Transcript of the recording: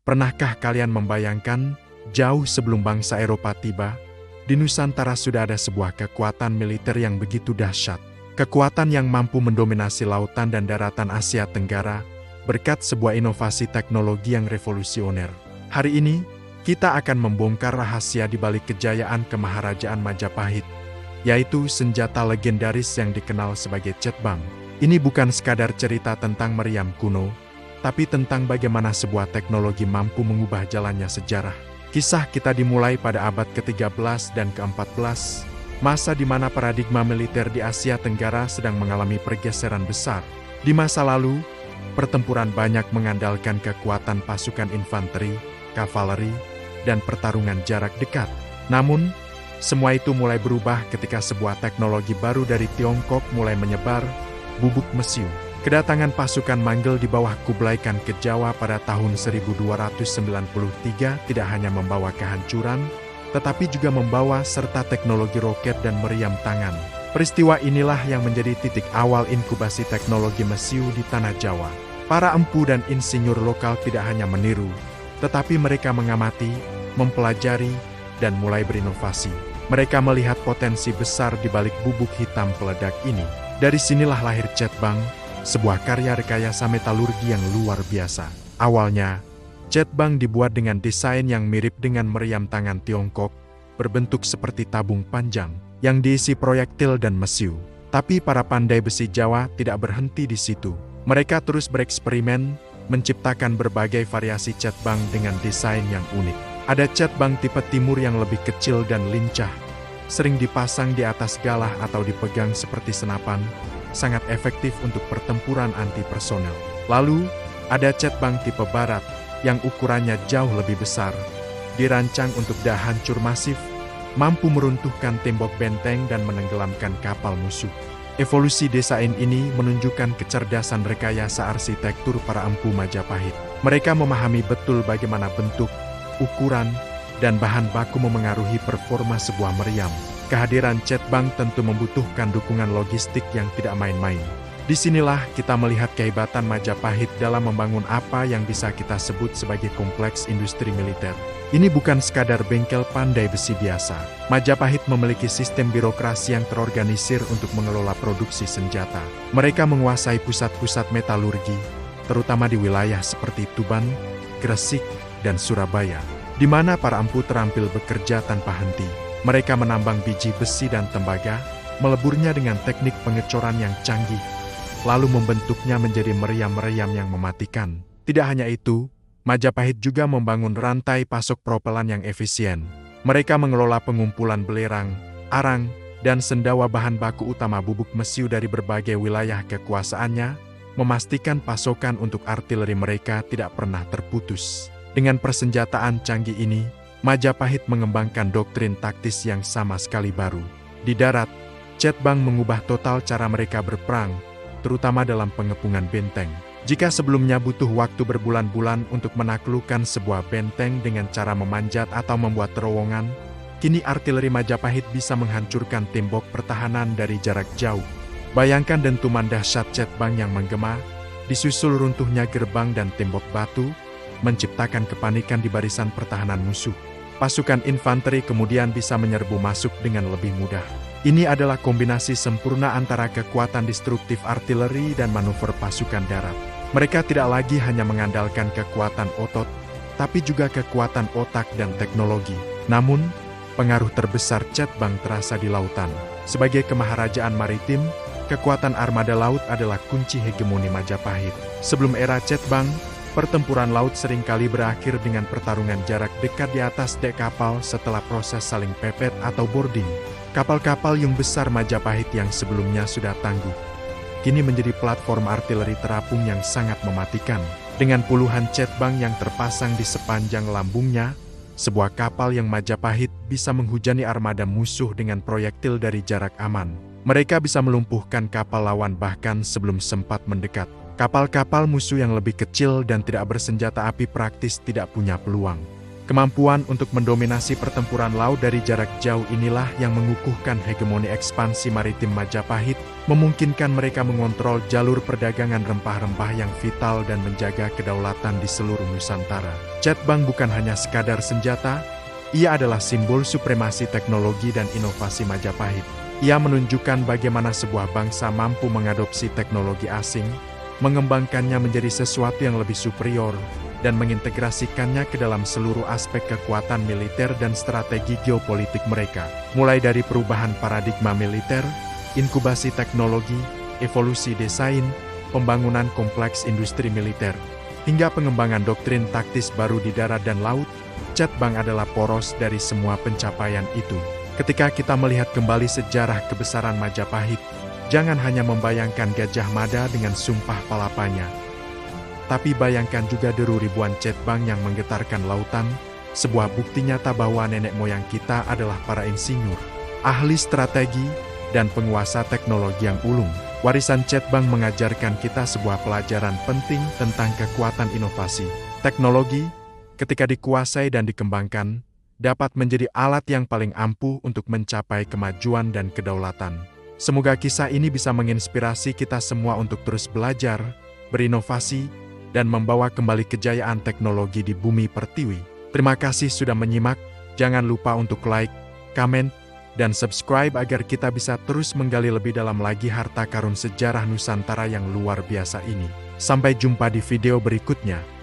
Pernahkah kalian membayangkan, jauh sebelum bangsa Eropa tiba, di Nusantara sudah ada sebuah kekuatan militer yang begitu dahsyat. Kekuatan yang mampu mendominasi lautan dan daratan Asia Tenggara, berkat sebuah inovasi teknologi yang revolusioner. Hari ini, kita akan membongkar rahasia di balik kejayaan kemaharajaan Majapahit, yaitu senjata legendaris yang dikenal sebagai Cetbang. Ini bukan sekadar cerita tentang meriam kuno, tapi tentang bagaimana sebuah teknologi mampu mengubah jalannya sejarah. Kisah kita dimulai pada abad ke-13 dan ke-14, masa di mana paradigma militer di Asia Tenggara sedang mengalami pergeseran besar. Di masa lalu, pertempuran banyak mengandalkan kekuatan pasukan infanteri, kavaleri, dan pertarungan jarak dekat. Namun, semua itu mulai berubah ketika sebuah teknologi baru dari Tiongkok mulai menyebar, bubuk mesiu. Kedatangan pasukan Manggel di bawah Kublai Khan ke Jawa pada tahun 1293 tidak hanya membawa kehancuran, tetapi juga membawa serta teknologi roket dan meriam tangan. Peristiwa inilah yang menjadi titik awal inkubasi teknologi mesiu di tanah Jawa. Para empu dan insinyur lokal tidak hanya meniru, tetapi mereka mengamati, mempelajari, dan mulai berinovasi. Mereka melihat potensi besar di balik bubuk hitam peledak ini. Dari sinilah lahir Cetbang, sebuah karya rekayasa metalurgi yang luar biasa. Awalnya, Cetbang dibuat dengan desain yang mirip dengan meriam tangan Tiongkok, berbentuk seperti tabung panjang, yang diisi proyektil dan mesiu. Tapi para pandai besi Jawa tidak berhenti di situ. Mereka terus bereksperimen, menciptakan berbagai variasi Cetbang dengan desain yang unik. Ada Cetbang tipe timur yang lebih kecil dan lincah, sering dipasang di atas galah atau dipegang seperti senapan, sangat efektif untuk pertempuran anti-personel. Lalu, ada Cetbang tipe barat, yang ukurannya jauh lebih besar, dirancang untuk daya hancur masif, mampu meruntuhkan tembok benteng dan menenggelamkan kapal musuh. Evolusi desain ini menunjukkan kecerdasan rekayasa arsitektur para empu Majapahit. Mereka memahami betul bagaimana bentuk, ukuran, dan bahan baku memengaruhi performa sebuah meriam. Kehadiran Cetbang tentu membutuhkan dukungan logistik yang tidak main-main. Disinilah kita melihat kehebatan Majapahit dalam membangun apa yang bisa kita sebut sebagai kompleks industri militer. Ini bukan sekadar bengkel pandai besi biasa. Majapahit memiliki sistem birokrasi yang terorganisir untuk mengelola produksi senjata. Mereka menguasai pusat-pusat metalurgi, terutama di wilayah seperti Tuban, Gresik, dan Surabaya, di mana para empu terampil bekerja tanpa henti. Mereka menambang biji besi dan tembaga, meleburnya dengan teknik pengecoran yang canggih, lalu membentuknya menjadi meriam-meriam yang mematikan. Tidak hanya itu, Majapahit juga membangun rantai pasok propelan yang efisien. Mereka mengelola pengumpulan belerang, arang, dan sendawa bahan baku utama bubuk mesiu dari berbagai wilayah kekuasaannya, memastikan pasokan untuk artileri mereka tidak pernah terputus. Dengan persenjataan canggih ini, Majapahit mengembangkan doktrin taktis yang sama sekali baru. Di darat, Cetbang mengubah total cara mereka berperang, terutama dalam pengepungan benteng. Jika sebelumnya butuh waktu berbulan-bulan untuk menaklukkan sebuah benteng dengan cara memanjat atau membuat terowongan, kini artileri Majapahit bisa menghancurkan tembok pertahanan dari jarak jauh. Bayangkan dentuman dahsyat Cetbang yang menggema, disusul runtuhnya gerbang dan tembok batu, menciptakan kepanikan di barisan pertahanan musuh. Pasukan infanteri kemudian bisa menyerbu masuk dengan lebih mudah. Ini adalah kombinasi sempurna antara kekuatan destruktif artileri dan manuver pasukan darat. Mereka tidak lagi hanya mengandalkan kekuatan otot, tapi juga kekuatan otak dan teknologi. Namun, pengaruh terbesar Cetbang terasa di lautan. Sebagai kemaharajaan maritim, kekuatan armada laut adalah kunci hegemoni Majapahit. Sebelum era Cetbang, pertempuran laut seringkali berakhir dengan pertarungan jarak dekat di atas dek kapal setelah proses saling pepet atau boarding. Kapal-kapal yung besar Majapahit yang sebelumnya sudah tangguh, kini menjadi platform artileri terapung yang sangat mematikan. Dengan puluhan Cetbang yang terpasang di sepanjang lambungnya, sebuah kapal yang Majapahit bisa menghujani armada musuh dengan proyektil dari jarak aman. Mereka bisa melumpuhkan kapal lawan bahkan sebelum sempat mendekat. Kapal-kapal musuh yang lebih kecil dan tidak bersenjata api praktis tidak punya peluang. Kemampuan untuk mendominasi pertempuran laut dari jarak jauh inilah yang mengukuhkan hegemoni ekspansi maritim Majapahit, memungkinkan mereka mengontrol jalur perdagangan rempah-rempah yang vital dan menjaga kedaulatan di seluruh Nusantara. Cetbang bukan hanya sekadar senjata, ia adalah simbol supremasi teknologi dan inovasi Majapahit. Ia menunjukkan bagaimana sebuah bangsa mampu mengadopsi teknologi asing, mengembangkannya menjadi sesuatu yang lebih superior, dan mengintegrasikannya ke dalam seluruh aspek kekuatan militer dan strategi geopolitik mereka. Mulai dari perubahan paradigma militer, inkubasi teknologi, evolusi desain, pembangunan kompleks industri militer, hingga pengembangan doktrin taktis baru di darat dan laut, Cetbang adalah poros dari semua pencapaian itu. Ketika kita melihat kembali sejarah kebesaran Majapahit, jangan hanya membayangkan Gajah Mada dengan sumpah palapanya, tapi bayangkan juga deru ribuan Cetbang yang menggetarkan lautan, sebuah bukti nyata bahwa nenek moyang kita adalah para insinyur, ahli strategi, dan penguasa teknologi yang ulung. Warisan Cetbang mengajarkan kita sebuah pelajaran penting tentang kekuatan inovasi. Teknologi, ketika dikuasai dan dikembangkan, dapat menjadi alat yang paling ampuh untuk mencapai kemajuan dan kedaulatan. Semoga kisah ini bisa menginspirasi kita semua untuk terus belajar, berinovasi, dan membawa kembali kejayaan teknologi di bumi pertiwi. Terima kasih sudah menyimak, jangan lupa untuk like, komen, dan subscribe agar kita bisa terus menggali lebih dalam lagi harta karun sejarah Nusantara yang luar biasa ini. Sampai jumpa di video berikutnya.